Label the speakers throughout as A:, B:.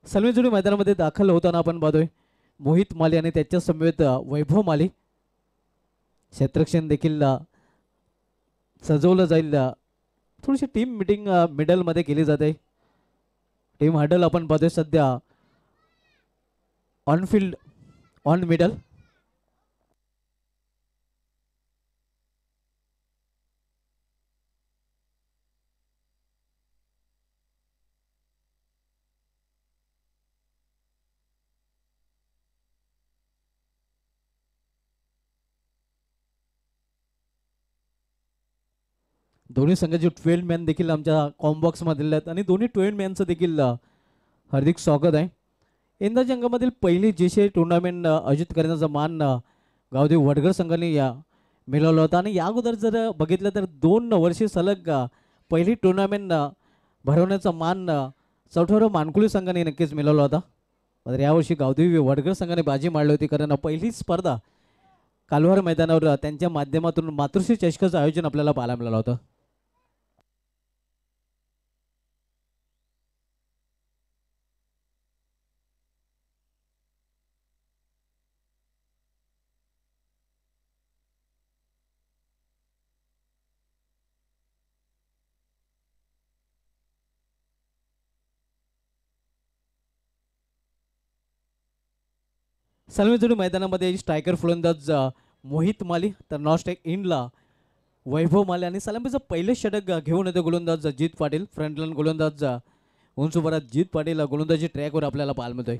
A: सलमीजुडी मैदानामध्ये दाखल होताना आपण पाहतोय मोहित माली आणि त्याच्या समवेत वैभव माली. क्षेत्ररक्षण देखील सजवलं जाईल. थोडीशी टीम मिटिंग मिडलमध्ये केली जाते. टीम हडल आपण पाहतोय सध्या ऑन फील्ड ऑन मिडल. दोन्ही संघाचे 12 मॅन देखील आमच्या कॉम्बॉक्स मध्ये आहेत आणि दोन्ही 12 मॅनचं देखील हार्दिक स्वागत आहे. यंदाच्या अंगामधील पहिली जेशे टुर्नामेंट आयोजित करण्याचा मान गावदेव वडगर संघाने मिळवला होता आणि या अगोदर जर बघितलं तर 2 वर्षे सलग पहिली टुर्नामेंट भरवण्याचा मान चौठाराव मानकुली संघाने नक्कीच मिळवला होता. तर यावर्षी गावदेवी वडगर संघाने बाजी मारली होती कारण पहिली स्पर्धा कालवार मैदानावर त्यांच्या माध्यमातून मातृश्री चषकाचं आयोजन आपल्याला पाहायला मिळालं होतं. सलमीजुडी मैदानामध्ये स्ट्रायकर फलंदाज मोहित माली तर नॉस्टेक इनला वैभव माली आणि सलामीचं पहिले षटक घेऊन येतो गोलंदाज जित पाटील. फ्रंटलाईन गोलंदाज उंच उभारात जित पाटील गोलंदाजी ट्रॅकवर आपल्याला पाहायला मिळतोय.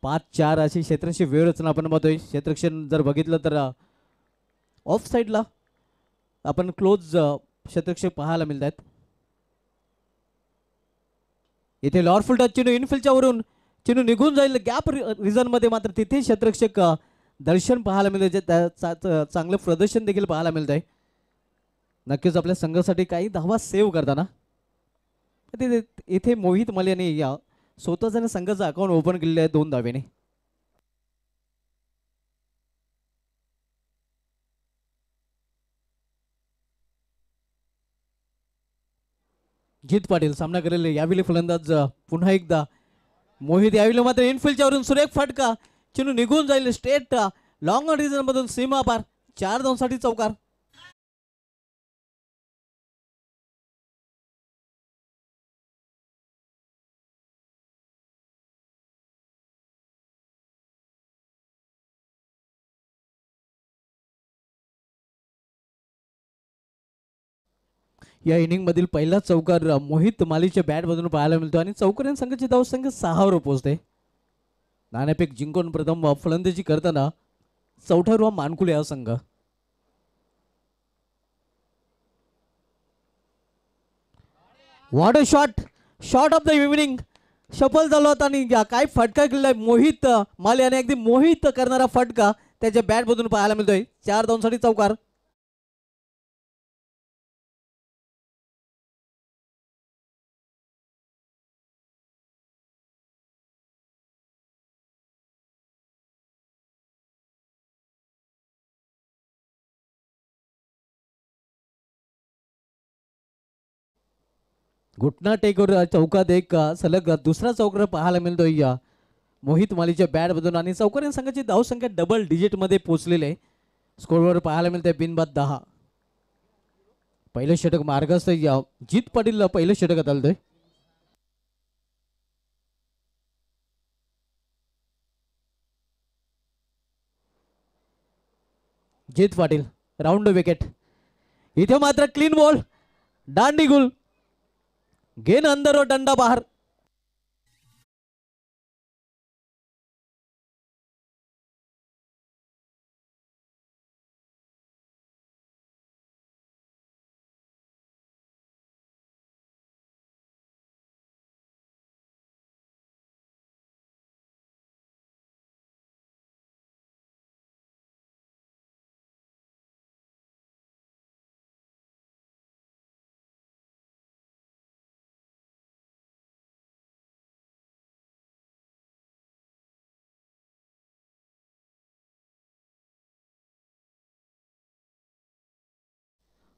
A: 5-4 अशी क्षेत्रांची वेळ रचना आपण पाहतोय. क्षेत्ररक्षण जर बघितलं तर ऑफ साईडला आपण क्लोज क्षेत्ररक्षक पाहायला मिळत आहेत. इथे लॉर्ड टच चेंडू इनफिल्डच्या वरून चेंडू निघून जाईल गॅप रिझन मध्ये, मात्र तिथे क्षेत्ररक्षक दर्शन पाहायला मिळते. चांगलं प्रदर्शन देखील पाहायला मिळत आहे. नक्कीच आपल्या संघासाठी काही धावा सेव्ह करताना इथे मोहित माली यांनी या स्वतःच्या संघाचं अकाउंट ओपन केलेलं आहे 2 धावेने. जित पाटील सामना करेल यावेळी फलंदाज पुन्हा एकदा मोहित. यावेळी मात्र इनफिल्डच्या वरून सुरेख फटका चेंडू निघून जाईल स्ट्रेट लॉंग रिजन मधून सीमा पार 4-2 साठी चौकार. या इनिंग मधील पहिला चौकार मोहित मालीच्या बॅट मधून पाहायला मिळतो आणि चौकार्यां संघाची धाव संघ 6 वर पोहोचते. नाणेफेक जिंकून प्रथम फलंदाजी करताना चौठाराव मानकुले हा संघ. What a shot of the evening. सफल झाला होता आणि काय फटका केलाय मोहित माली आणि अगदी मोहित करणारा फटका त्याच्या बॅट मधून पाहायला मिळतोय. 4-2 साठी चौकार. घुटना टेकवर चौकात एक सलग दुसरा चौकार पाहायला मिळतोय या मोहित मालीच्या बॅट मधून आणि चौकार्यां संघाची धाव संख्या डबल डिजिट मध्ये पोहोचलेले स्कोरवर पाहायला मिळते. बिनबाद 10. पहिलं षटक मार्गस्थ या जित पाटील पहिलं षटकात आलतोय. जित पाटील राऊंड विकेट. इथे मात्र क्लीन बॉल दांडी गुल गेन अंदर और डंडा बाहर.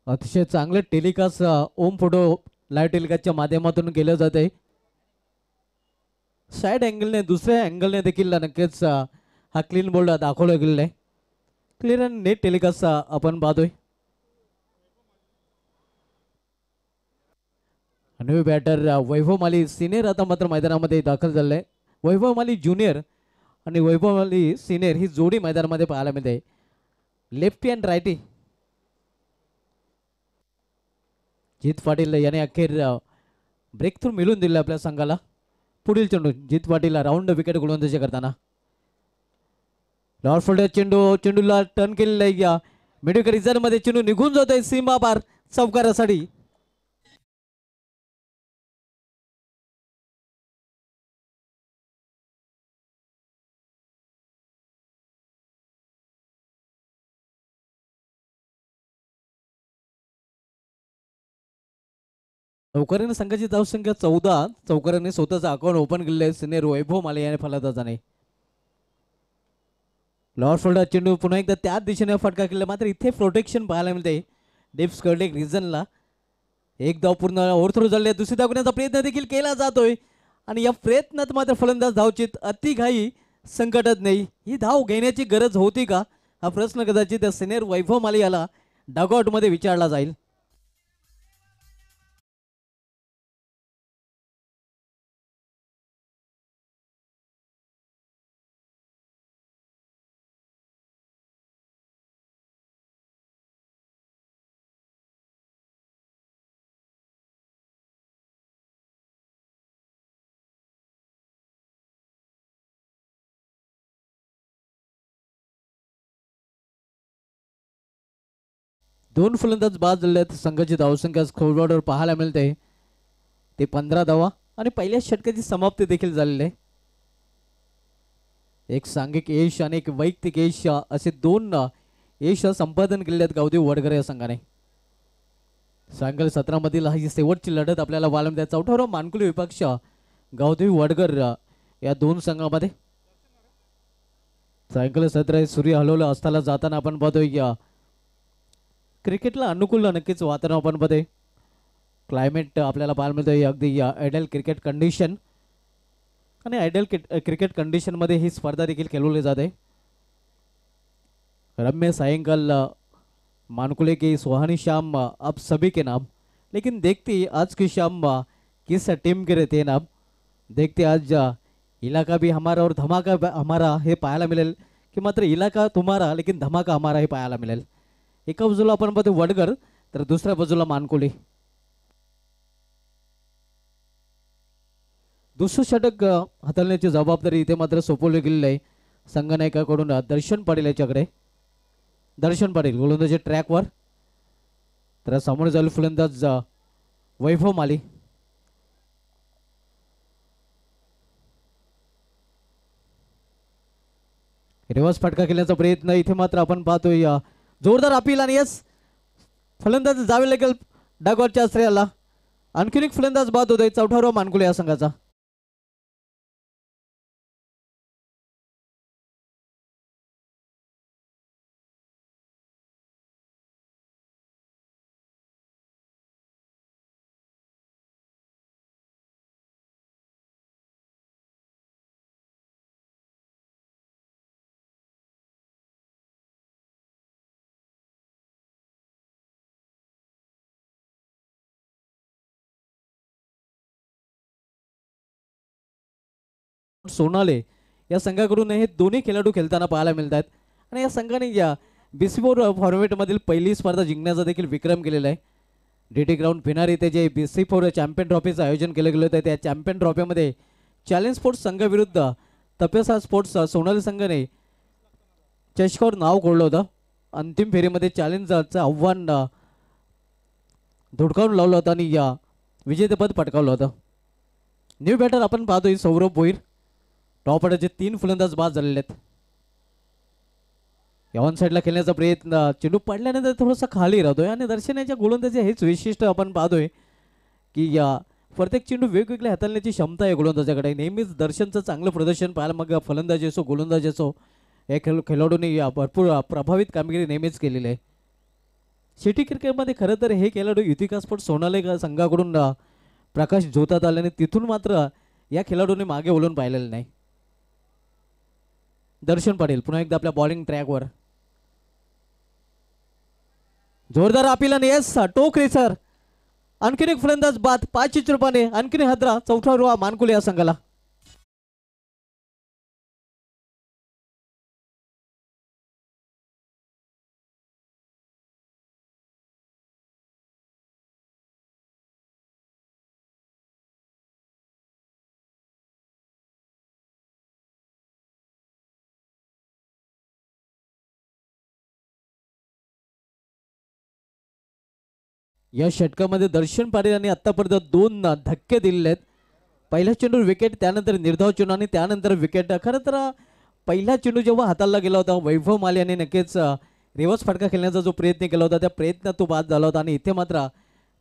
A: अतिशय चांगले टेलिकास्ट ओम फोटो लाईव्ह टेलिकास्टच्या माध्यमातून केलं जात आहे. साईड अँगलने दुसऱ्या अँगलने देखील नक्कीच हा क्लीन बोल्ड दाखवला गेलेला आहे. क्लिअर आणि नेट टेलिकास्ट आपण पाहतोय. न्यू बॅटर वैभव माली सिनियर आता मात्र मैदानामध्ये दाखल झालेला आहे. वैभव माली ज्युनियर आणि वैभव माली सिनियर ही जोडी मैदानामध्ये पाहायला मिळते. Lefty and righty. जित पाटील याने अखेर ब्रेक थ्रू मिळून दिले आपल्या संघाला. पुढील चेंडू जित पाटील राऊंड विकेट गोलंदाजी करताना लॉर्ड फोल्डर चेंडूला टर्न केलेला आहे. या मिडविकेट रिझर्व मध्ये चेंडू निघून जातोय सीमा पार चौकारासाठी. चौकाराने संघाची धावसंख्या 14. चौकाराने स्वतःचं अकाउंट ओपन केलेलं आहे सिनियर वैभव माले याने फलंदाजाने. लॉर्ड फोल्डर चेंडू पुन्हा एकदा त्याच दिशेने फटका केला मात्र इथे प्रोटेक्शन पाहायला मिळते डेप्स स्कर्लेक रिजनला. एक धाव पूर्ण ओव्हरथ्रो झाले. दुसरी धाव घेण्याचा प्रयत्न देखील केला जातोय आणि या प्रयत्नात मात्र फलंदाज धावचित अतिघाई संकटात नाही. ही धाव घेण्याची गरज होती का हा प्रश्न कदाचित सिनियर वैभव माले याला डगआउटमध्ये विचारला जाईल. दोन फलंदाज बाद झाले आहेत. संघाची धावसंख्या स्कोरबोर्डवर पाहायला मिळते ते 15 धावा आणि पहिल्या षटकाची समाप्ती देखील झालेली आहे. एक सांघिक यश आणि एक वैयक्तिक यश असे दोन यश संपादन केलेले आहेत गावदेव वडगर या संघाने. सांगल 17 मधील ही शेवटची लढत आपल्याला पाहायला मिळते. चौथावर मानकुली विपक्ष गावदेव वडगर या दोन संघामध्ये. सांगल 17 सूर्य हलवलं असताना जाताना आपण पाहतोय या क्रिकेटला अनुकूल नक्कीच वातावरण आपण पाहतोय. क्लायमेट आपल्याला पाहायला मिळतोय अगदी आयडियल क्रिकेट कंडिशन आणि आयडियल क्रिकेट कंडिशनमध्ये ही स्पर्धा देखील खेळवली जाते. रम्य सायंकाल मानकुले की सुहानी शाम अब सभी के नाम लेकिन देखती आज की शाम किस टीम के रहते नाम. देखते आज इलाका भी हमारा और धमाका हमारा हे पाहायला मिळेल की मात्र इलाका तुम्हारा लेकिन धमाका हमारा हे पाहायला मिळेल. एका बाजूला आपण पाहतो वडगर तर दुसऱ्या बाजूला मानकुले. दुसरं षटक हाताळण्याची जबाबदारी इथे मात्र सोपवली गेलेली आहे संघनायकाकडून दर्शन पाटील याच्याकडे. दर्शन पाटील गोलंदाजी ट्रॅकवर तर समोर जाईल फलंदाज वैभव माली. रिवर्स फटका केल्याचा प्रयत्न इथे मात्र आपण पाहतोय जोरदार अपील आणि यस फलंदाज जावे लागेल डागवरच्या आश्रयाला. आणखीन एक फलंदाज बाद होतोय चौथावर मानकुले या संघाचा. सोनाले या संघाकडून हे दोन्ही खेळाडू खेळताना पाहायला मिळतात आणि या संघाने या BC4 फॉर्मॅटमधील पहिली स्पर्धा जिंकण्याचा देखील विक्रम केलेला आहे. DT ग्राउंड पिनार इथे जे BC4 चॅम्पियन ट्रॉफीचं आयोजन केलं गेलं होतं त्या चॅम्पियन ट्रॉफीमध्ये चॅलेंज स्पोर्ट्स संघाविरुद्ध तपेसा स्पोर्ट्स सोनाली संघाने चषकावर नाव कोरलं होतं. अंतिम फेरीमध्ये चॅलेंजचं आव्हान धुडकावून लावलं होतं आणि या विजेतेपद पटकावलं होतं. न्यू बॅटर आपण पाहतोय सौरभ भोईर. टॉप ऑर्डरचे 3 फलंदाज बाद झालेले आहेत. ऑन साईडला खेळण्याचा प्रयत्न चेंडू पडल्यानंतर थोडासा खाली राहतोय आणि दर्शनाच्या गोलंदाजी हेच वैशिष्ट्य आपण पाहतोय की या प्रत्येक चेंडू वेगवेगळ्या हाताळण्याची क्षमता आहे गोलंदाजाकडे. नेहमीच दर्शनचं चांगलं प्रदर्शन पाहायला मग फलंदाजी असो गोलंदाजी असो या खेळाडूंनी भरपूर प्रभावित कामगिरी नेहमीच केलेली आहे. सिटी क्रिकेटमध्ये खरं तर हे खेळाडू युतिका स्पोर्ट्स सोनाली संघाकडून प्रकाश झोतात आल्याने तिथून मात्र या खेळाडूंनी मागे वळून पाहिलेलं नाही. दर्शन पाटील पुन्हा एकदा आपल्या बॉलिंग ट्रॅकवर जोरदार अपील आणि येस टोक रेसर. आणखीन एक फलंदाज बाद 5 रूपाने आणखीन हद्रा 4था रुवा मानकुले या संघाला. या षटकामध्ये दर्शन पाटील यांनी आतापर्यंत 2 धक्के दिलेले आहेत. पहिला चेंडू विकेट, त्यानंतर निर्धाव चेंडू आणि त्यानंतर विकेट. खरं तर पहिला चेंडू जेव्हा हाताला गेला होता वैभव माले यांनी नक्कीच रिव्हर्स फटका खेळण्याचा जो प्रयत्न केला होता त्या प्रयत्नात तो बाद झाला होता आणि इथे मात्र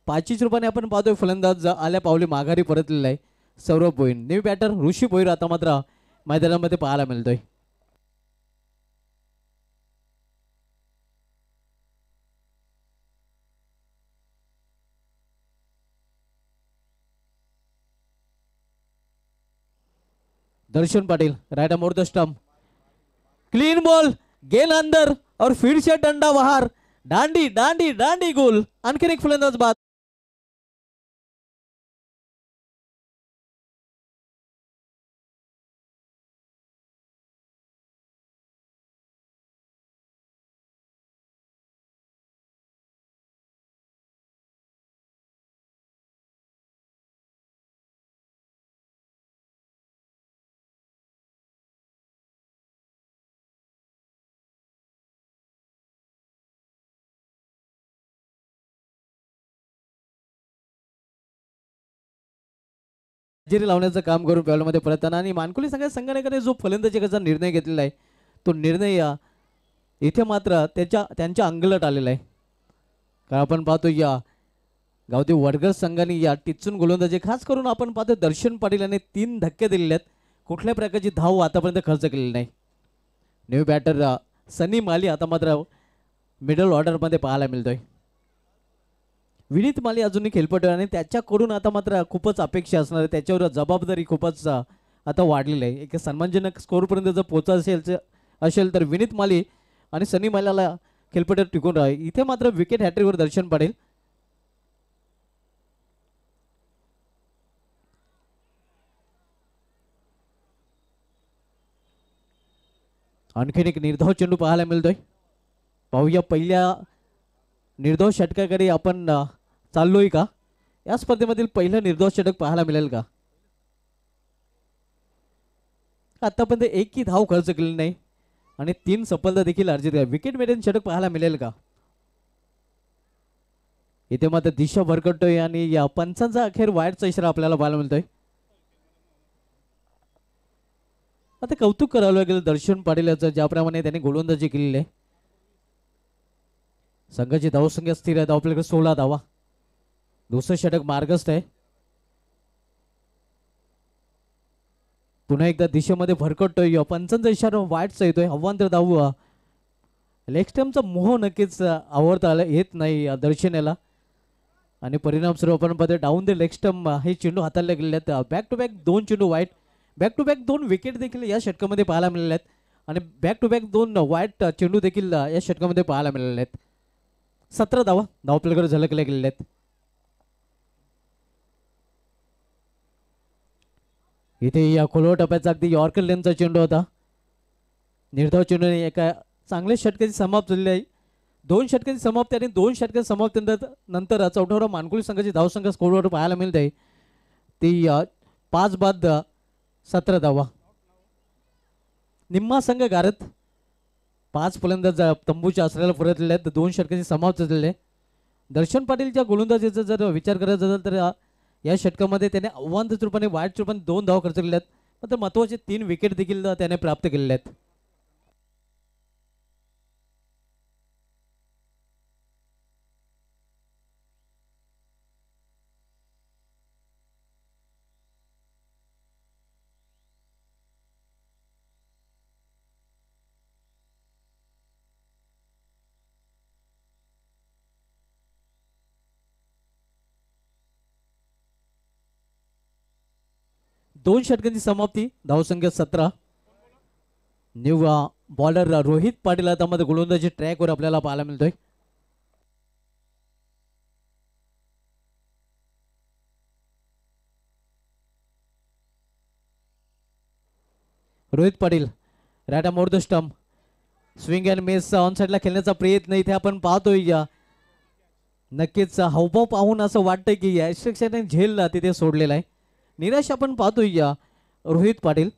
A: 5 रूपाने आपण पाहतोय फलंदाज आल्या पावली माघारी परतलेला आहे सौरभ भोईर. न्यू बॅटर ऋषी भोईर आता मात्र मैदानामध्ये पाहायला मिळतोय. Darshan Patil right arm over the stump, clean ball, गेन अंदर और फिर से डंडा बाहर, डांडी डांडी डांडी गोल. आणखीन एक फलंदाज बाद. हजेरी लावण्याचं काम करून पॅवलमध्ये परतताना आणि मानकुली संघाने जो फलंदाजीचा निर्णय घेतलेला आहे तो निर्णय इथे मात्र त्यांच्या अंगलट आलेला आहे. कारण आपण पाहतो या गावठी वडगर संघाने या टिचून गोलंदाजी खास करून आपण पाहतो दर्शन पाटील यांनी 3 धक्के दिलेले आहेत. कुठल्या प्रकारची धाव आतापर्यंत खर्च केलेली नाही. न्यू बॅटर सनी माली आता मात्र मिडल ऑर्डरमध्ये पाहायला मिळतोय. विनीत माली अजूनही खेळपटू आणि त्याच्याकडून आता मात्र खूपच अपेक्षा असणार आहे. त्याच्यावर जबाबदारी खूपच आता वाढलेली आहे. एक सन्मानजनक स्कोरपर्यंत जर पोहोचायचं असेल तर विनीत माली आणि सनी मालीला खेळपट्यावर टिकून राहा. इथे मात्र विकेट हॅट्रिकवर दर्शन पाटील. आणखीन एक निर्धाव चेंडू पाहायला मिळतोय. पाहूया पहिल्या निर्धाव षटकाकडे आपण चाललोय का. या स्पर्धेमधील पहिलं निर्धाव षटक पाहायला मिळेल का. आतापर्यंत एकही धाव खर्च केली नाही आणि 3 सफलता देखील अर्जित आहे. विकेट मेडन षटक पाहायला मिळेल का. इथे मात्र दिशा भरकटतोय आणि या पंचांचा अखेर वाईटचा इशारा आपल्याला पाहायला मिळतोय. आता कौतुक करावं लागेल दर्शन पाटील याचं ज्याप्रमाणे त्यांनी गोलंदाजी केलेली आहे. संघाची धावसंख्या स्थिर आहे. आपल्याकडे 16 धावा. दुसरं षटक मार्गस्थ आहे. पुन्हा एकदा दिशेमध्ये भरकटतोय. पंचांचा इशारा वाईटचा येतोय. अवांतर धाव लेग स्टंपचा मोह नक्कीच आवडता येत नाही दर्शनाला आणि परिणामस्वरूप आपण पाहतो डाऊन द लेग स्टंप हे चेंडू हाताळले गेले आहेत. बॅक टू बॅक 2 चेंडू वाईट, बॅक टू बॅक 2 विकेट देखील या षटकामध्ये पाहायला मिळाले आहेत आणि बॅक टू बॅक 2 वाईट चेंडू देखील या षटकामध्ये पाहायला मिळाले आहेत. 17 धावा धावपल्याकडे झलकल्या गेलेल्या आहेत. इथे या खोलवर टप्प्याचा अगदी यॉर्कर लेनचा चेंडू होता. निर्धाव चेंडू एका चांगल्या षटकाची समाप्त झालेली आहे. 2 षटकाची समाप्ती आणि 2 षटकाची समाप्ती नंतर 14 मानकुली संघाची धावसंख्या स्कोरवर पाहायला मिळते आहे ती 5 बाद 17 धावा. निम्मा संघ गारत 5 फलंदाज तंबूच्या आश्रयाला परतलेले आहेत. 2 षटकाची समाप्त झालेली आहे. दर्शन पाटीलच्या गोलंदाजीचा जर विचार करायचा असेल तर या षटकामध्ये त्याने आव्हानात्मक रूपाने वाईट रूपाने 2 धावा खर्च केल्या आहेत. मात्र महत्त्वाचे 3 विकेट देखील त्याने प्राप्त केलेले आहेत. 2 षटकांची समाप्ती. धावसंख्या 17. न्यू बॉलर रोहित पाटील आता मध्ये गोलंदाजी ट्रॅकवर आपल्याला पाहायला मिळतोय. Rohit Patil right more the stump. Swing and miss on साइडला खेळण्याचा प्रयत्न इथे आपण पाहतोय. या नक्कीच हावभाव पाहून असं वाटतंय की यशस्वीने झेल तिथे सोडलेला आहे. निराश आपण पाहतोय या रोहित पाटील.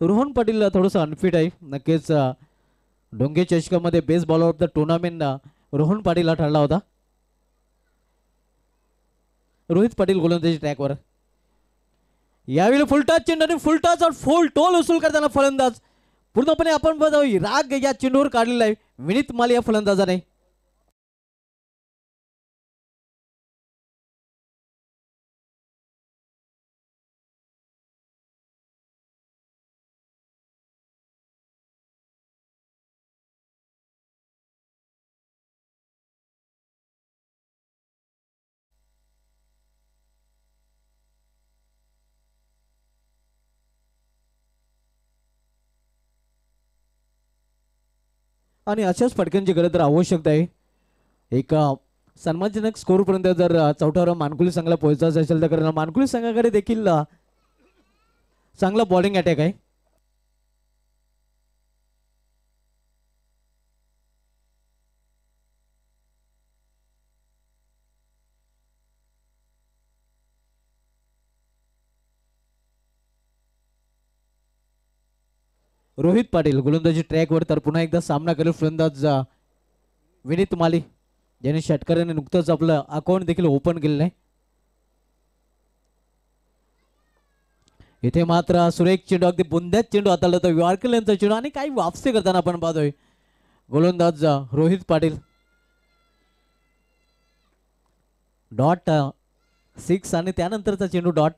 A: रोहन पाटील थोडंसं अनफिट आहे. नक्कीच डोंगे चषकामध्ये best bowler of the tournament Rohan Patil ठरला होता. रोहित पाटील गोलंदाजी ट्रॅकवर. यावेळी फुलटॉस चेंडू आणि फुलटॉस और फुल टोल वसूल करताना फलंदाज पूर्णपणे आपण बघतोय राग या चेंडूवर काढलेला आहे विनीत माली या फलंदाजाने. आणि अशाच फटक्यांची गरज तर आवश्यकता आहे. एक सन्मानजनक स्कोर पर्यंत जर चौथ्यावर मानकुली संघाला पोहोचायचं असेल तर कारण मानकुली संघाकडे देखील चांगला बॉलिंग अटॅक आहे. रोहित पाटील गोलंदाजी ट्रॅकवर तर पुन्हा एकदा सामना करेल फलंदाज विनीत माली ज्याने षटकाराने नुकतंच आपलं अकाउंट देखील ओपन केलेलं आहे. इथे मात्र सुरेख चेंडू अगदी बुंद्यात चेंडू हाताळला तर यॉर्कर यांचा चेंडू आणि काही वापसी करताना आपण पाहतोय गोलंदाज रोहित पाटील. डॉट 6 आणि त्यानंतरचा चेंडू डॉट.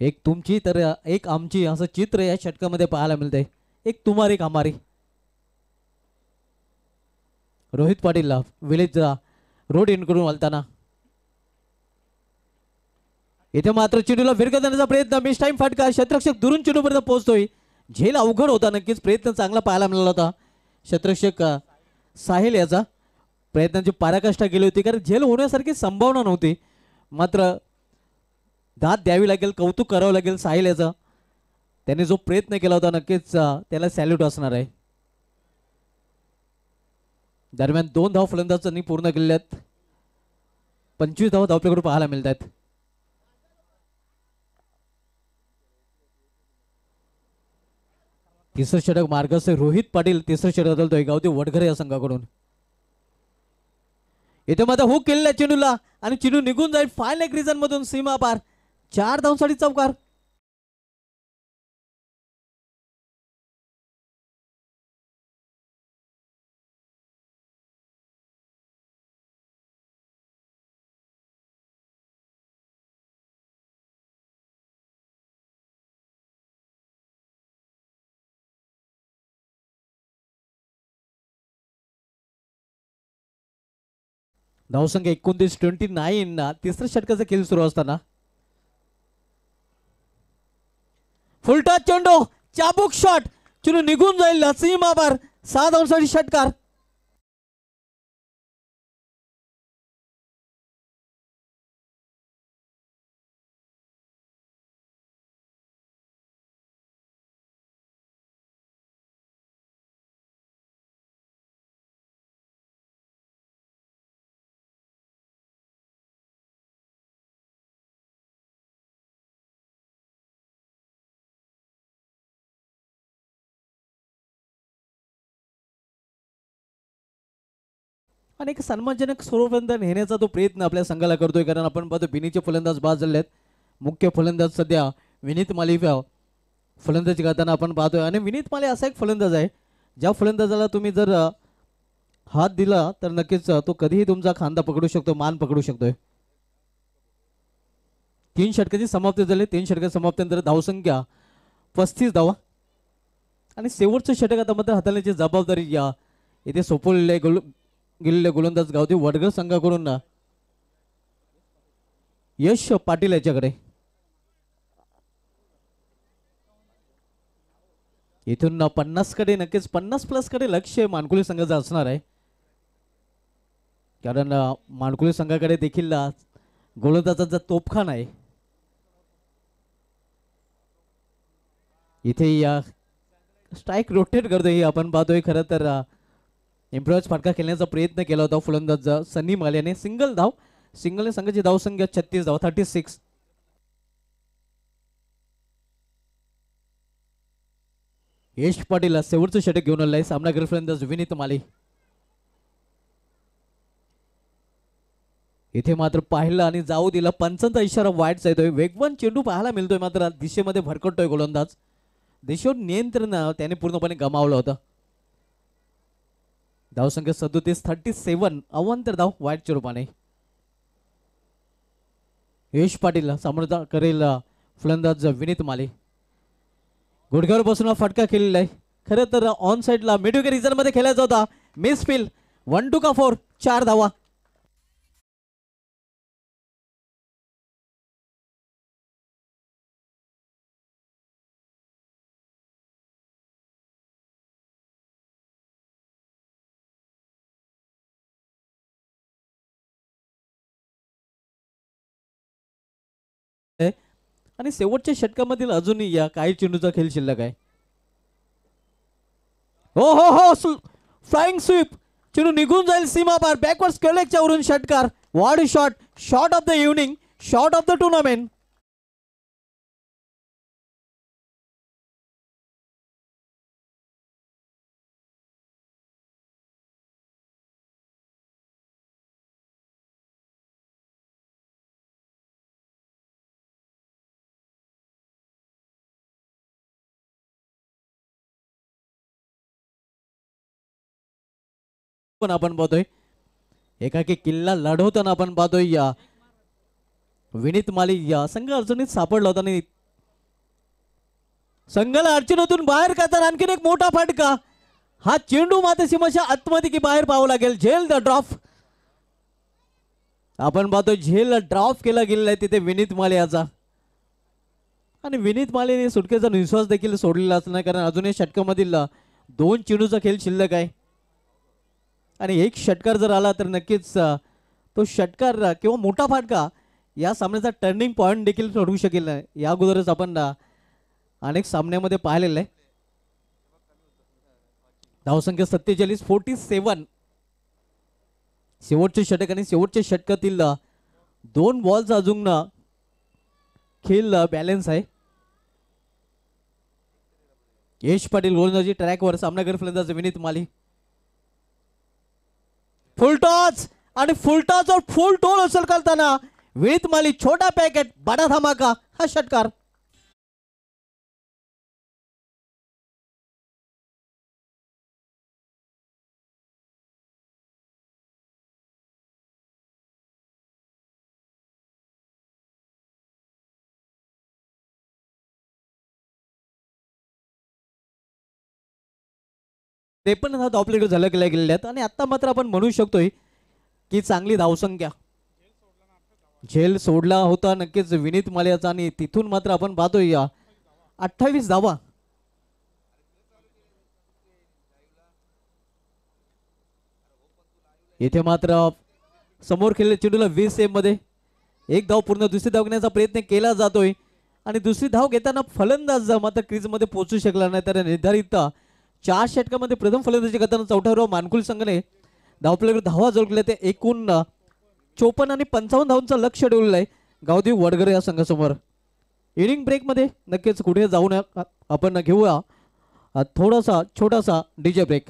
A: एक तुमची तर एक आमची असं चित्र या षटकामध्ये पाहायला मिळतंय. एक तुम्हारी एक हमारी. Rohit Patil village road in करून वळताना इथे मात्र चेंडूला फिरकत देण्याचा प्रयत्न. मिस टाइम फटका. क्षेत्ररक्षक दुरून चेंडूपर्यंत पोहोचतोय. झेल अवघड होता. नक्कीच प्रयत्न चांगला पाहायला मिळाला होता. क्षेत्ररक्षक साहिल याचा प्रयत्नांची पराकाष्ठा केली होती कारण झेल होण्यासारखी संभावना नव्हती. मात्र दाद द्यावी लागेल, कौतुक करावं लागेल साहिल याचा. त्याने जो प्रयत्न केला होता नक्कीच त्याला सॅल्यूट असणार आहे. दरम्यान 2 धाव फलंदाजांनी पूर्ण केलेल्या आहेत. 25 धाव धावपैकी पाहायला मिळत आहेत. तिसरं षटक मार्गस्थ रोहित पाटील तिसरं षटक बदलतोय गावती वडघर या संघाकडून. इथे मात्र हुक केलेल्या चेंडूला आणि चेंडू निघून जाईल फाय लेग रिजन मधून सीमा पार. 4 धावांसाठी चौकार. धावसंख्या 29 29. तिसऱ्या षटकाचा खेळ सुरू असताना फुलटॉस चेंडू चाबूक शॉट चेंडू निघून जाईल सीमा पार. 6 धावांसाठी षटकार. आणि एक सन्मानजनक स्वरूपात नेण्याचा तो प्रयत्न आपल्या संघाला करतोय कारण आपण पाहतो बिनीचे फलंदाज बाद झाले आहेत. मुख्य फलंदाज सध्या विनीत माली फलंदाजी करताना आपण पाहतोय. आणि विनीत माली असा एक फलंदाज आहे ज्या फलंदाजाला तुम्ही जर हात दिला तर नक्कीच तो कधीही तुमचा खांदा पकडू शकतो, मान पकडू शकतोय. 3 षटकाची समाप्ती झाली. 3 षटकाची समाप्तीनंतर धावसंख्या 35 धावा आणि शेवटचं षटक आता मात्र हाताळण्याची जबाबदारी या इथे सोपवलेली आहे गेलेले गोलंदाज गावठी वडगर संघाकडून यश पाटील याच्याकडे. इथून 50 कडे नक्कीच 50 प्लस कडे लक्ष मानकुली संघाचं असणार आहे. कारण मानकुली संघाकडे देखील गोलंदाजाचा तोफखाना आहे. इथे या स्ट्राईक रोटेट करतोय आपण पाहतोय. खरं तर इम्प्रोज फटका खेळण्याचा प्रयत्न केला होता फलंदाज सनी माल्याने. सिंगल धाव. सिंगलने संघाची धावसंख्या 36 धाव 36. यश पाटील शेवटचं षटक घेऊन आलाय. सामना फलंदाज विनीत माले. इथे मात्र पाहिलं आणि जाऊ दिला. पंचांचा इशारा वाईटचा येतोय. वेगवान चेंडू पाहायला मिळतोय मात्र दिशेमध्ये भरकटतोय गोलंदाज. दिशेवर नियंत्रण त्याने पूर्णपणे गमावलं होतं. धावसंख्या 37 37. अवांतर धाव वाईटच्या रूपाने. यश पाटील सामोरं करेल फलंदाज विनीत माले. गुडघ्यावर बसून हा फटका खेळलेला आहे. खरं तर ऑन साईडला मिडविकेट रिझन मध्ये खेळायचा होता. Miss feel. 1-2 का 4. 4 धावा. आणि शेवटच्या षटकामधील अजूनही या काही चेंडूचा खेळ शिल्लक आहे. हो हो हो. Flying sweep. चेंडू निघून जाईल सीमा पार. बॅकवर्ड स्क्वेअरलेगच्या वरून षटकार. वाढ shot. Shot of the evening. Shot of the tournament. पण आपण पाहतोय एकाकी किल्ला लढवताना आपण पाहतोय या विनीत माली या संघ अडचणीत सापडला होता आणि संघाला अडचणीतून बाहेर काढताना आणखीन एक मोठा फटका. हा चेंडू मात्र सीमाच्या आतमध्ये की बाहेर पाहावं लागेल. झेल द ड्रॉप. आपण पाहतोय झेल ड्रॉप केला गेलेला आहे तिथे विनीत माले याचा. आणि विनीत मालेने सुटकेचा निश्वास देखील सोडलेला असणार कारण अजूनही षटकामधील 2 चेंडूचा खेळ शिल्लक आहे. आणि एक षटकार जर आला तर नक्कीच तो षटकार किंवा मोठा फटका या सामन्याचा टर्निंग पॉइंट देखील ठरू शकेल. या अगोदरच आपण अनेक सामन्यामध्ये पाहिलेलं आहे. धावसंख्या 47 47. शेवटचे षटक आणि शेवटच्या षटकातील 2 बॉलचा अजून खेळ बॅलन्स आहे. यश पाटील गोलंदाजी ट्रॅकवर. सामनागर फलंदाज विनीत माली. फुल टॉस आणि फुल टॉस और फुल टोल उचल करताना विनीत माली. छोटा पॅकेट बडा धमाका. हा षटकार. ते पण धावपलीकडे झलकल्या गेलेल्या आहेत आणि आता मात्र आपण म्हणू शकतोय की चांगली धावसंख्या. झेल सोडला होता नक्कीच विनीत मालियाचा आणि तिथून मात्र आपण पाहतोय या 28 धावा. इथे मात्र समोर खेळलेल्या चेंडूला 20 सेम मध्ये एक धाव पूर्ण. दुसरी धाव घेण्याचा प्रयत्न केला जातोय आणि दुसरी धाव घेताना फलंदाज मात्र क्रीज मध्ये पोहोचू शकला नाही. तर निर्धारित 4 षटकामध्ये प्रथम फलंदाजी करताना चौथ्या मानकुल संघाने धावपलीकडे धावा जोडल्या. ते एकूण 54 आणि 55 धावांचं लक्ष ठेवलेलं आहे गावदेव वडगर या संघासमोर. इनिंग ब्रेक मध्ये नक्कीच कुठे जाऊन आपण घेऊया थोडासा छोटासा DJ break.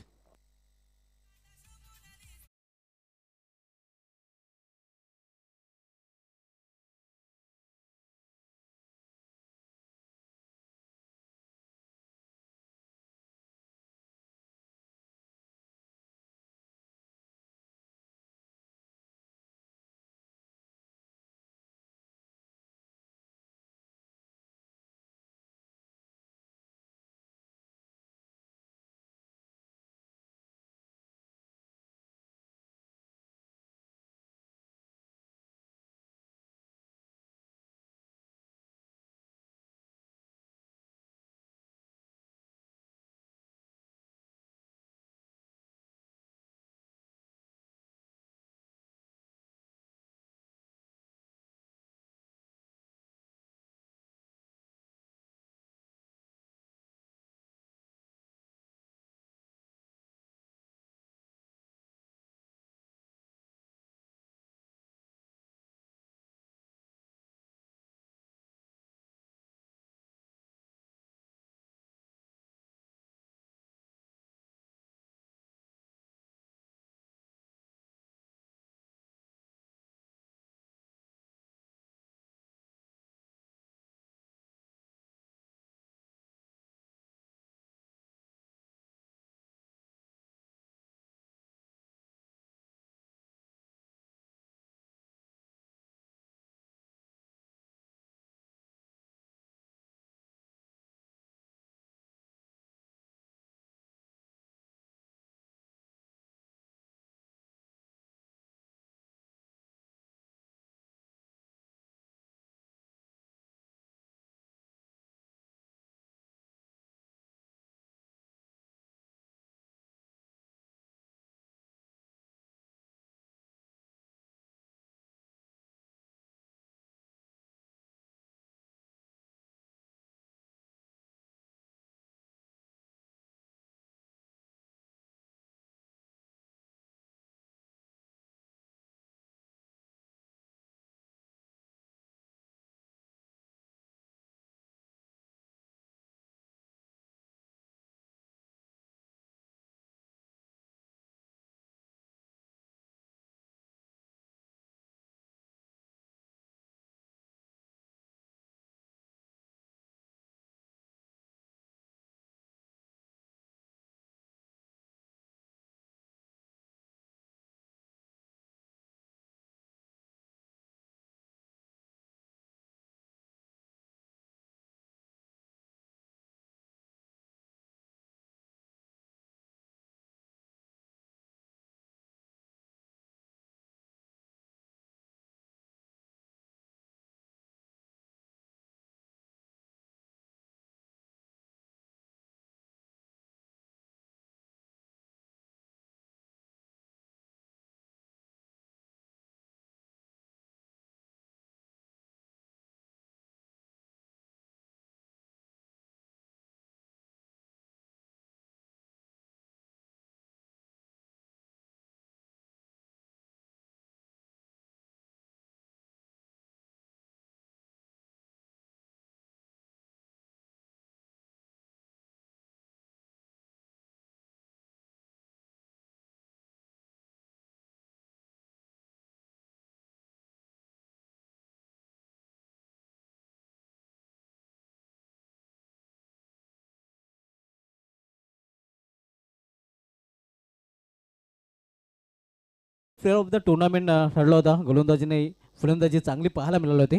A: Player of the tournament ठरला होता. गोलंदाजीने फलंदाजी चांगली पाहायला मिळाली होती.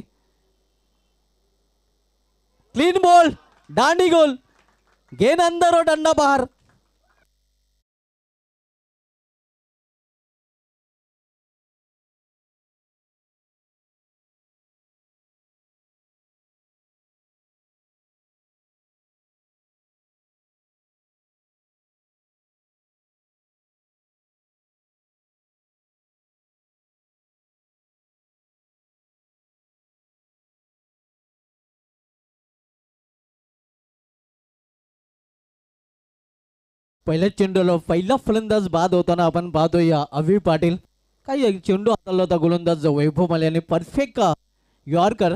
A: क्लीन बॉल, दांडी गोल, गेन अंदर और डंडा बाहर. पहिल्या चेंडूला पहिला फलंदाज बाद होताना आपण पाहतोय अभि पाटील. काही चेंडू हाताळला होता गोलंदाज वैभव माले यांनी परफेक्ट यॉर्कर.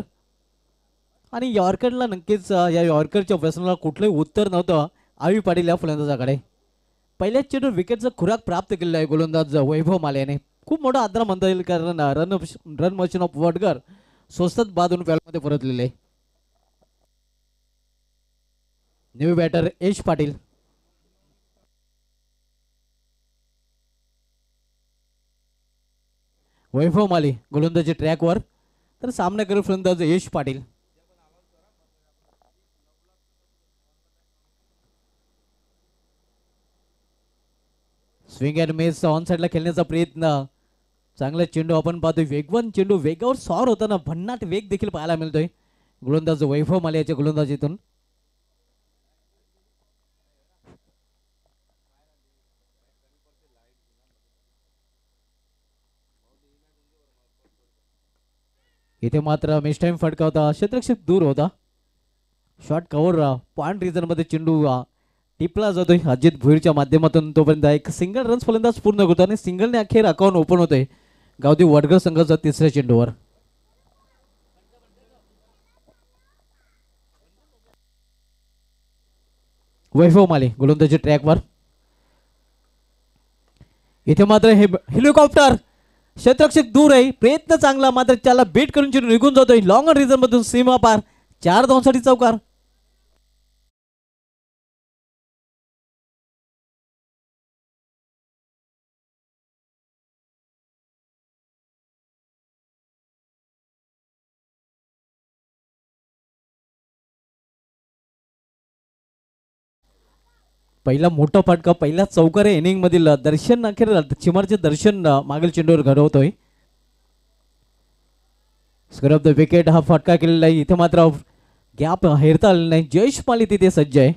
A: आणि यॉर्करला नक्कीच या यॉर्करच्या प्रश्नाला कुठलंही उत्तर नव्हतं अभि पाटील या फलंदाजाकडे. पहिल्याच चेंडू विकेटचा खुराक प्राप्त केलेला आहे गोलंदाज वैभव माले याने. खूप मोठा आदर म्हणता येईल कारण रन मशीन ऑफ वडगर स्वस्तात बाद होऊन फॅलमध्ये परतलेले आहे. New batter Yash Patil. वैभव माली गोलंदाजी ट्रॅकवर तर सामना करेल फलंदाज Yash Patil. Swing and miss on साइडला खेळण्याचा प्रयत्न. चांगला चेंडू आपण पाहतोय. वेगवान चेंडू वेगावर सॉर होताना भन्नाट वेग देखील पाहायला मिळतोय गोलंदाज वैभव माले याच्या गोलंदाजीतून. इथे मात्र मिस टाइम फटका होता. क्षेत्ररक्षक दूर होता. शॉट कव्हर पॉइंट रिझन मध्ये चेंडू टिपला जातोय अजित भुईरच्या माध्यमातून. तोपर्यंत एक सिंगल रन्स फलंदाज पूर्ण करतो आणि सिंगलने अखेर अकाउंट ओपन होतोय गावदेवी वडगर संघाचा तिसऱ्या चेंडूवर. वैभव माले गोलंदाजी ट्रॅकवर. इथे मात्र हे हेलिकॉप्टर क्षेत्ररक्षक दूर आहे. प्रयत्न चांगला मात्र त्याला बीट करून चेंडू निघून जातोय लॉंग रिझन मधून सीमा पार. 4 धावांसाठी चौकार. पहिला मोठा फटका पहिल्या चौकार इनिंग मधील दर्शन अखेर चिमारचे दर्शन मागील चेंडूवर घडवतोय. स्क्वेअर ऑफ द विकेट हा फटका केलेला आहे. इथे मात्र गॅप हेरता आलेला नाही. जयेश माली तिथे सज्ज आहे.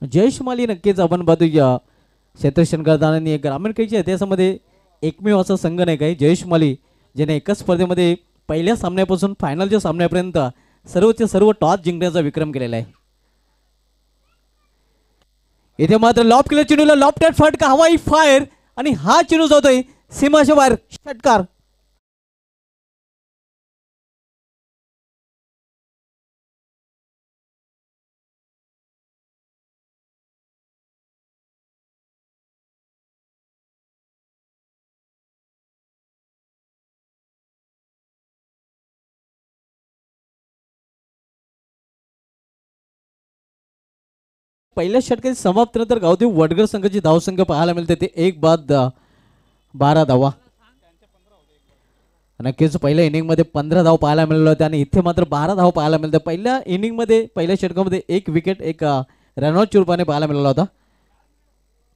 A: जयेश माली नक्कीच आपण पाहतोय क्षेत्ररक्षण करताना ग्रामीण खेळच्या इतिहासामध्ये एकमेव असा संघ नाही काही जयेश माली ज्याने एकाच स्पर्धेमध्ये पहिल्या सामन्यापासून फायनलच्या सामन्यापर्यंत सर्वचे सर्व टॉस जिंकण्याचा विक्रम केलेला आहे. इथे मात्र लॉप केल्या चेंडूला लॉफ्टेड फटका हवाई फायर आणि हा चेंडू जातोय सीमाच्या बाहेर. षटकार. पहिल्या षटकाची समाप्त नंतर गावदेवी वडगर संघाची धावसंख्या पाहायला मिळते ते 1 बाद 12 धावा. नक्कीच पहिल्या इनिंग मध्ये 15 धाव पाहायला मिळाले होते आणि इथे मात्र 12 धाव पाहायला मिळते. पहिल्या इनिंग मध्ये पहिल्या षटकामध्ये 1 विकेट एक रनआउट चुरपाने पाहायला मिळाला होता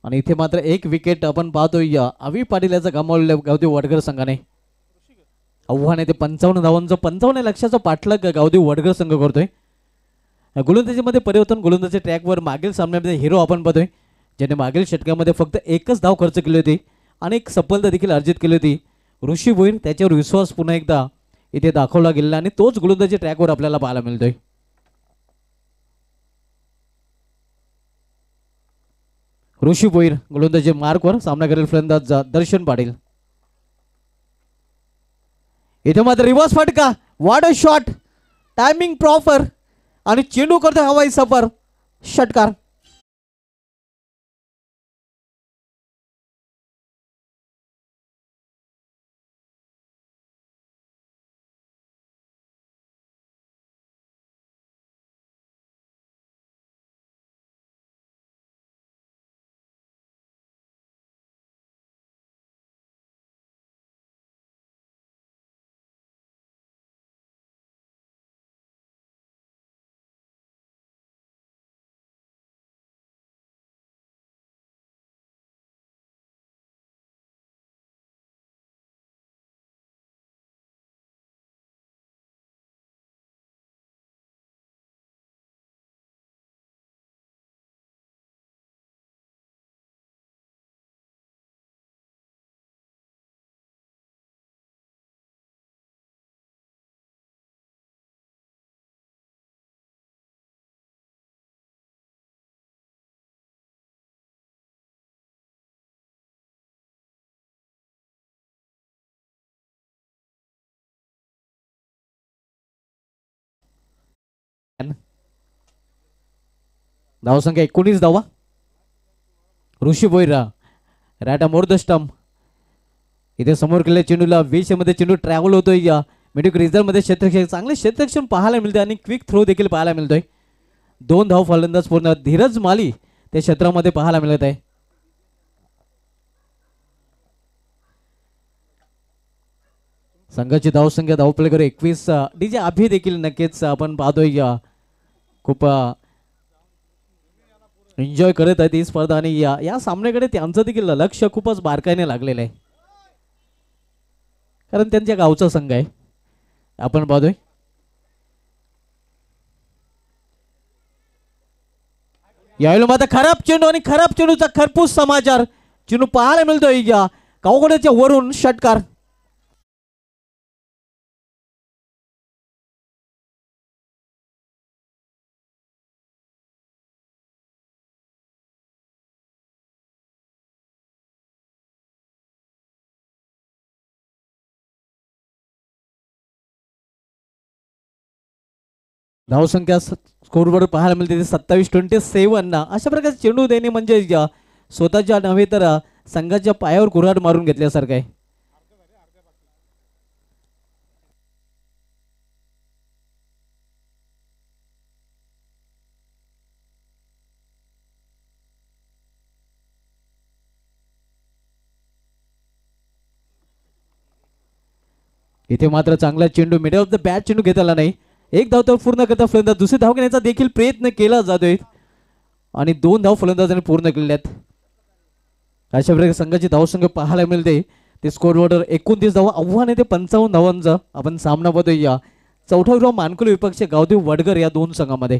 A: आणि इथे मात्र 1 विकेट आपण पाहतोय अभि पाटील याचा गमावलेला गावदेवी वडगर संघाने. आव्हान आहे ते 55 धावांचं 55 लक्षाचा पाठलाग गावदेवी वडगर संघ करतोय. गोलंदाजीमध्ये परिवर्तन. गोलंदाजी ट्रॅकवर मागील सामन्यामध्ये हिरो आपण पाहतोय ज्याने मागील षटकामध्ये फक्त एकच धाव खर्च केली होती आणि एक सफलता देखील अर्जित केली होती. ऋषी भोईर त्याच्यावर विश्वास पुन्हा एकदा इथे दाखवला गेलेला आणि तोच गोलंदाजी ट्रॅकवर आपल्याला पाहायला मिळतोय. ऋषी भोईर गोलंदाजी मार्कवर. सामना करेल फलंदाज दर्शन पाटील. इथे मात्र रिव्हर्स फटका. What a shot. Timing proper आणि चेंडू करतोय हवाई सफर. षटकार. धावसंख्या 19 धावा. ऋषी भोईरा राटा मोर द स्टंप. इथे समोर केलेल्या चेंडूला मध्ये चेंडू ट्रॅव्हल होतोय. या मिडिक रिझल्ट मध्ये क्षेत्ररक्षण चांगले क्षेत्ररक्षण पाहायला मिळते आणि क्विक थ्रो देखील पाहायला मिळतोय. 2 धाव फलंदाज पूर्ण. धीरज माली त्या क्षेत्रामध्ये पाहायला मिळत आहे. संघाची धावसंख्या धावपळीकर 21. डीजे अभि देखील नक्कीच आपण पाहतोय खूप एन्जॉय करत आहे ती स्पर्धा आणि या सामन्याकडे त्यांचं देखील लक्ष खूपच बारकाईने लागलेलं आहे कारण त्यांच्या गावचा संघ आहे. आपण पाहतोय यावेळेला मात्र खराब चेंडू आणि खराब चेंडूचा खरपूस समाचार. चेंडू पाहायला मिळतोय या कावगड्याच्या वरून षटकार. धावसंख्या स्कोरवर पाहायला मिळते 27-27. अशा प्रकारचे चेंडू देणे म्हणजे स्वतःच्या नव्हे तर संघाच्या पायावर कुऱ्हाड मारून घेतल्यासारखं आहे. इथे मात्र चांगला चेंडू मिडल ऑफ द बॅट चेंडू घेता आला नाही. एक धाव तर पूर्ण करता फलंदाज दुसरी धाव घेण्याचा देखील प्रयत्न केला जातोय आणि 2 धाव फलंदाजांनी पूर्ण केलेल्या आहेत. अशा प्रकारे संघाची धावसंख्या पाहायला मिळते ते स्कोरवर 29 धावा. आव्हान आहे ते 55 धावांचा आपण सामना बघतोय. या चौथा मानकुल विपक्ष गावदेव वडगर या 2 संघामध्ये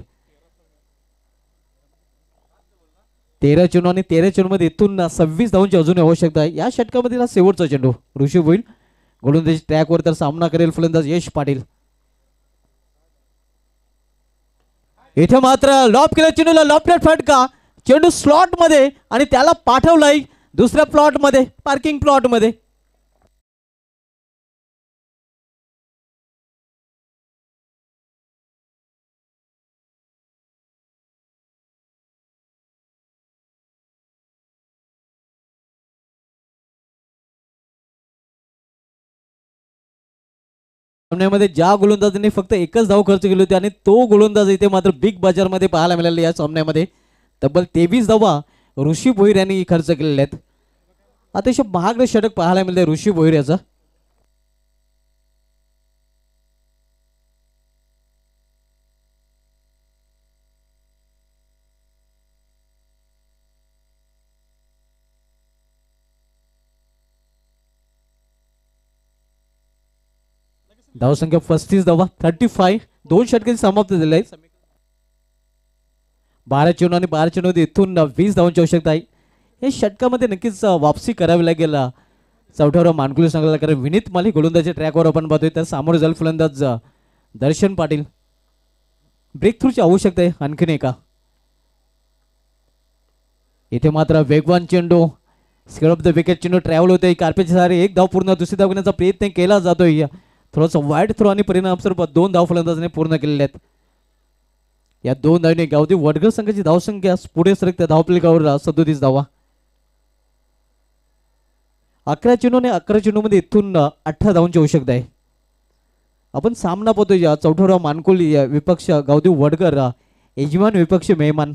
A: 13 चेंडू आणि 13 चेंडू मध्ये इथून 26 धावांची अजून आवश्यकता आहे. या षटकामध्ये हा शेवटचा चेंडू ऋषी होईल गोलंदाजी ट्रॅकवर तर सामना करेल फलंदाज यश पाटील. इथे मात्र लॉप केला चेंडूला लॉफ्टेड फटका. चेंडू स्लॉट मध्ये आणि त्याला पाठवलाय दुसऱ्या प्लॉट मध्ये पार्किंग प्लॉट मध्ये. सामन्यामध्ये ज्या गोलंदाजांनी फक्त एकच धाव खर्च केली होती आणि तो गोलंदाज इथे मात्र बिग बाजार मध्ये पाहायला मिळाला. या सामन्यामध्ये तब्बल 23 धावा ऋषी भोईर यांनी खर्च केलेल्या आहेत. अतिशय महागडे षटक पाहायला मिळते ऋषी भोईर याचा. धावसंख्या 35 धावा 35. 2 षटकांची समाप्त झालेली आहे. 12 चेंडू आणि 12 चेंडू इथून 20 धावांची आवश्यकता आहे. या षटकामध्ये नक्कीच वापसी करावी लागेल चौथ्यावर मानकुली संघाला कारण विनीत माली गोलंदाजी ट्रॅकवर आपण पाहतोय तर समोर जाईल फलंदाज दर्शन पाटील. ब्रेक थ्रूची आवश्यकता आहे आणखीन एका. इथे मात्र वेगवान चेंडू स्केल ऑफ द विकेट चेंडू ट्रॅव्हल होते कार्पेटच्या सारे. एक धाव पूर्ण दुसरी धाव घेण्याचा प्रयत्न केला जातोय. थोडासा वाईट थ्रो आणि परिणाम स्वरूपात 2 धाव फलंदाजाने पूर्ण केलेले आहेत. या 2 धावने गावदेव वडगर संघाची धावसंख्या पुढे सरकत्या धावपलिकावर 37 धावा. 11 चेंडू आणि 11 चेंडू मध्ये इथून 18 धावांची आवश्यकता आहे. आपण सामना पाहतोय या चौथाराव मानकोली विपक्ष गावदेव वडगर यजमान विपक्ष मेहमान.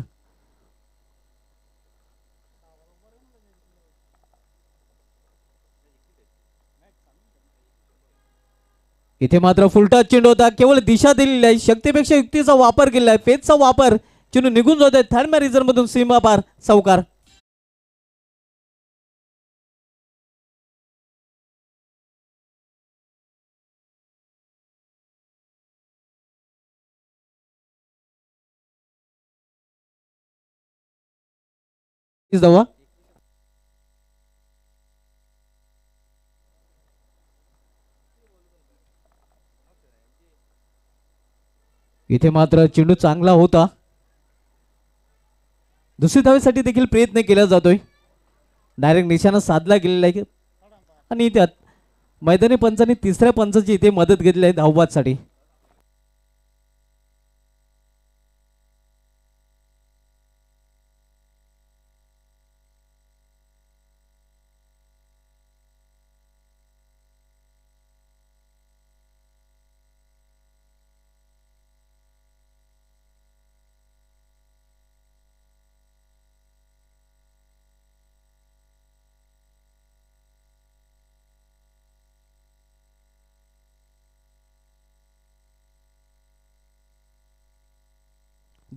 A: इथे मात्र फुलटा चेंडू होता केवळ दिशा दिलेली आहे शक्तीपेक्षा युक्तीचा वापर केला आहे फेजचा वापर चेंडू निघून जात आहे थर्ड मॅरिझर मधून सीमा पार चौकार. धावा इथे मात्र चेंडू चांगला होता दुसरी धावेसाठी देखील प्रयत्न केला जातोय डायरेक्ट निशाणा साधला गेलेला आहे आणि त्यात मैदानी पंचांनी तिसऱ्या पंचाची इथे मदत घेतली आहे धावबाद.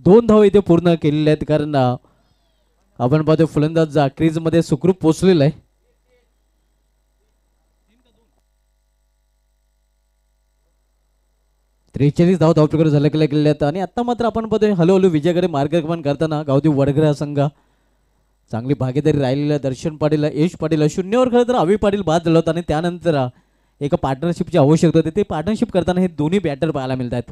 A: 2 धावा इथे पूर्ण केलेल्या आहेत, कारण आपण पाहतो फलंदाज क्रीज मध्ये सुखरूप पोहोचलेला आहे. त्रेचाळीस धाव प्रकार झलकल्या गेल्या आहेत आणि आता मात्र आपण पाहतोय हळूहळू विजयाकडे मार्गक्रमण करताना गावदेव वडघर संघ चांगली भागीदारी राहिलेल्या. दर्शन पाटील, यश पाटील शून्यावर खरं तर अवी पाटील बाद झाला होता आणि त्यानंतर एका पार्टनरशिपची आवश्यकता होती. ते पार्टनरशिप करताना हे दोन्ही बॅटर पाहायला मिळतात.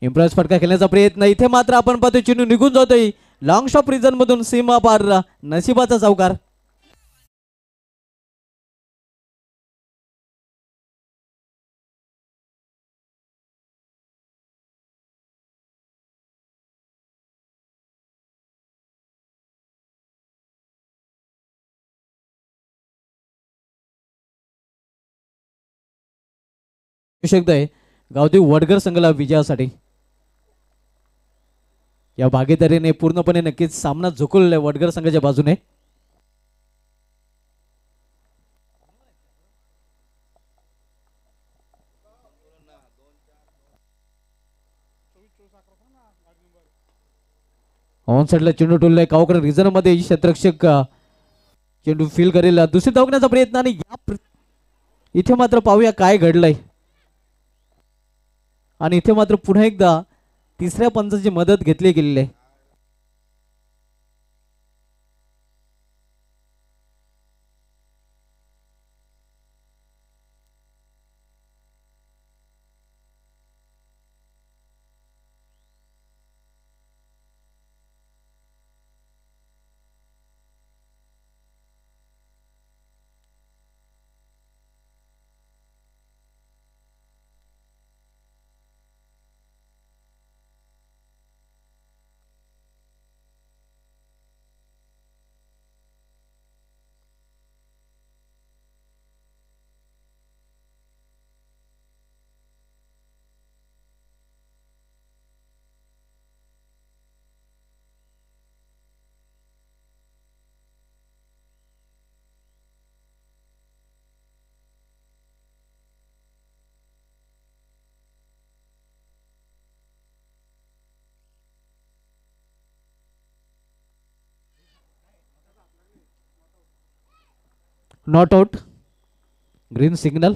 A: इम्प्रेस फटका खेळण्याचा प्रयत्न, इथे मात्र आपण पाहतोय चिन्नू निघून जातोय लॉंग शॉप रिझन मधून. सीमा पार नशिबाचा चौकार. शकतोय गावदेव वडगर संघाला विजयासाठी. या भागीदारीने पूर्णपणे नक्कीच सामना झुकवलेला आहे वडगर संघाच्या बाजूने. ऑन साइडला चेंडू टोललाय कावकर रिझन मध्ये क्षेत्ररक्षक चेंडू फील करेल. दुसरी धावण्याचा प्रयत्न आणि इथे मात्र पाहूया काय घडलंय. आणि इथे मात्र पुन्हा एकदा तिसऱ्या पंचाची मदत घेतली गेलेली आहे. Not out, green signal.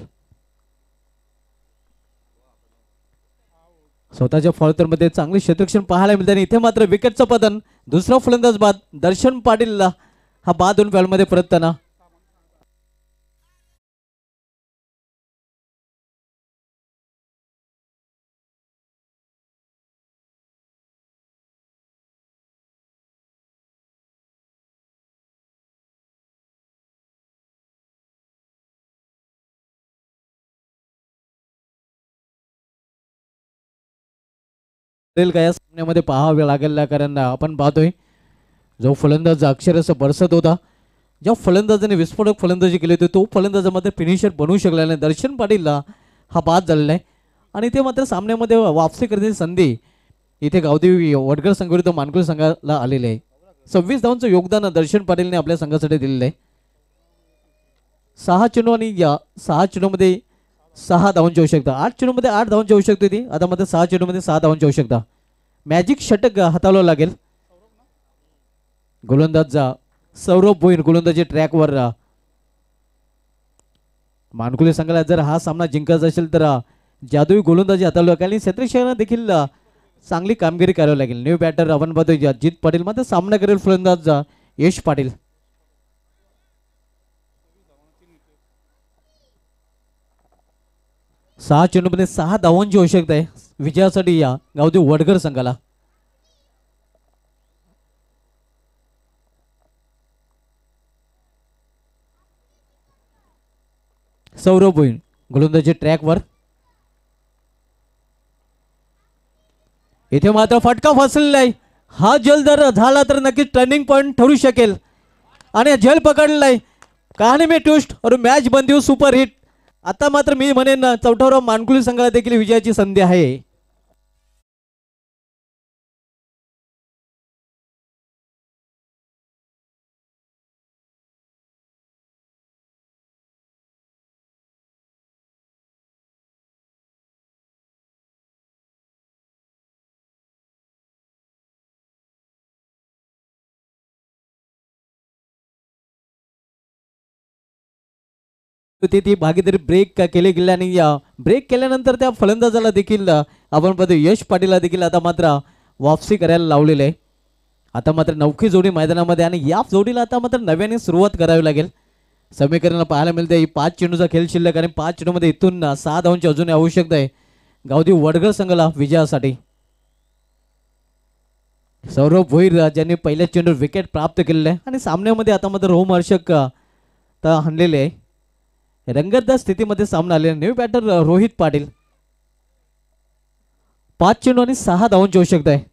A: स्वतःच्या फॉलोतर मध्ये चांगले क्षेत्ररक्षण पाहायला मिळते आणि इथे मात्र विकेटचं पतन. दुसरा फलंदाज बाद दर्शन पाटीलला हा बाद होऊन बॉलमध्ये परतताना. काय या सामन्यामध्ये पाहावे लागेल, कारण आपण पाहतोय जो फलंदाज अक्षरशः बरसत होता, ज्या फलंदाजाने विस्फोटक फलंदाजी केली होती तो फलंदाजामध्ये फिनिशर बनवू शकला नाही. दर्शन पाटीलला हा बाद झालेला आहे आणि ते मात्र सामन्यामध्ये वापसी करण्याची संधी इथे गावदेवी वडगर संघविरुद्ध मानकुल संघाला आलेले आहे. 26 धावांचं योगदान दर्शन पाटीलने आपल्या संघासाठी दिलेलं आहे. 6 चेंडू आणि या 6 चेंडूमध्ये 6 धावांची आवश्यकता. 8 चेंडूमध्ये 8 धावांची आवश्यकता होती, आता मात्र 6 चेंडूमध्ये 6 धावांची आवश्यकता. मॅजिक षटक हाताळावं लागेल. गोलंदाज सौरभ भोईर गोलंदाजी ट्रॅकवर. मानकुले संघाला जर हा सामना जिंकायचा असेल तर जादुई गोलंदाजी हाताळावं लागेल आणि क्षेत्ररक्षकांना देखील चांगली कामगिरी करावी लागेल. न्यू बॅटर आपण पाहतोय अजित पाटील, मात्र सामना करेल फलंदाज यश पाटील. 6 चेंडूमध्ये 6 धावांची आवश्यकता आहे विजयासाठी या गावदेव वडगर संघाला. सौरभ भोईर गोलंदाजी ट्रॅकवर. इथे मात्र फटका फसलेला आहे. हा जल जर झाला तर नक्कीच टर्निंग पॉइंट ठरू शकेल आणि जल पकडलेला आहे. कहाणी में ट्विस्ट और मॅच बनती सुपर हिट. आता मात्र मी म्हणेन चौथावर मानकुली संघाला देखील विजयाची संधी आहे. ती भागीदारी ब्रेक केले गेले आणि ब्रेक केल्यानंतर त्या फलंदाजाला देखील आपण पाहतो यश पाटीलला देखील आता मात्र वापसी करायला लावलेले आहे. आता मात्र नवखी जोडी मैदानामध्ये आणि या जोडीला आता मात्र नव्याने सुरुवात करावी लागेल. समीकरणाला पाहायला मिळते ही 5 चेंडूचा खेळ शिल्लक आणि 5 चेंडूमध्ये इथून 6 धावांची अजून आवश्यकता आहे गावदी वडगर संघाला विजयासाठी. सौरभ भोईर ज्यांनी पहिल्या चेंडूवर विकेट प्राप्त केलेले आहे आणि सामन्यामध्ये आता मात्र रोमहर्षक हाणलेले आहे. रंगतदार स्थितीमध्ये सामना आलेला. New batter Rohit Patil. 5 चेंडू आणि 6 धावांची आवश्यकता आहे.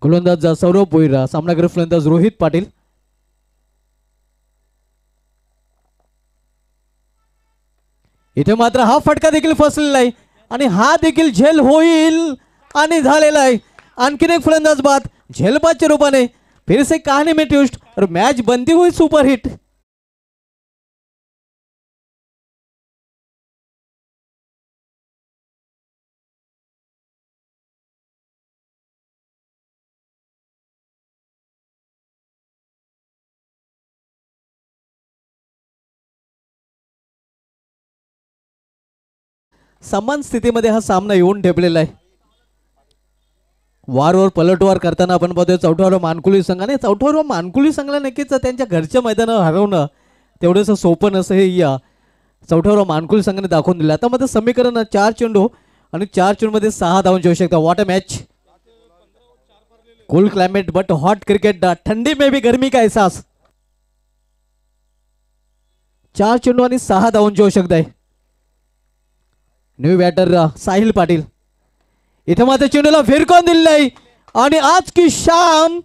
A: गोलंदाज सौरभ भोईर, सामनावीर फलंदाज रोहित पाटील. इथे मात्र हा फटका देखील फसलेला आहे आणि हा देखील झेल होईल आणि झालेला आहे. आणखीन एक फलंदाज बाद झेलबादच्या रूपाने फिर से कहानी में ट्विस्ट और मैच बनती हुई सुपरहिट. समान स्थितीमध्ये हा सामना येऊन ठेपलेला आहे. वारवर पलटवार करताना आपण पाहतोय चौथ्यावर मानकुली संघाने चौथ्यावर मानकुली संघाला नक्कीच त्यांच्या घरच्या मैदानावर हरवणं तेवढंसं सोपं नसं हे या चौथ्यावर मानकुली संघाने दाखवून दिलं. आता मध्ये समीकरण 4 चेंडू आणि 4 चेंडूमध्ये 6 धावांची आवश्यकता. What a match. Cool climate but hot cricket. ठंडी में भी गर्मी का एहसास. 4 चेंडू आणि 6 धावांची आवश्यकता आहे. New batter Sahil Patil. इथे मात्र चेंडूला फिरकून दिलेला आहे आणि आज की शाम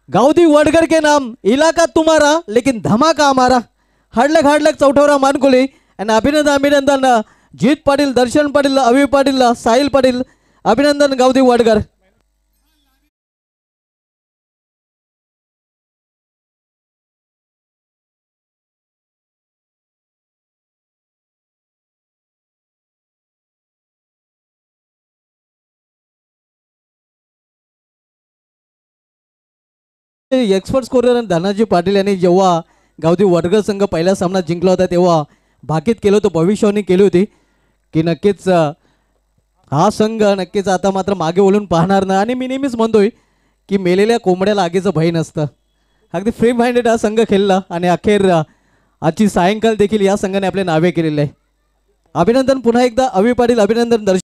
A: गावदी वडगर के नाम इलाका तुम्हारा लेकिन धमाका हमारा. हाडलक हाडलक चौथावरा मानकुली आणि अभिनंदन अभिनंदन जीत पाटील, दर्शन पाटील, अभि पाटील, साहिल पाटील. अभिनंदन गावदी वडगर. एक्सपर्ट स्कोरर धनाजी पाटील यांनी जेव्हा गावदी वडगर संघ पहिला सामना जिंकला होता तेव्हा भाकीत केलं होतं, भविष्यवाणी केली होती की नक्कीच हा संघ नक्कीच आता मात्र मागे वळून पाहणार नाही. आणि मी नेहमीच म्हणतोय की मेलेल्या कोंबड्याला आगीचं भय नसतं. अगदी फ्री माइंडेड हा संघ खेळला आणि अखेर आजची सायंकाळ देखील या संघाने आपले नावे केलेले आहे. अभिनंदन पुन्हा एकदा अभि पाटील, अभिनंदन दर्शन.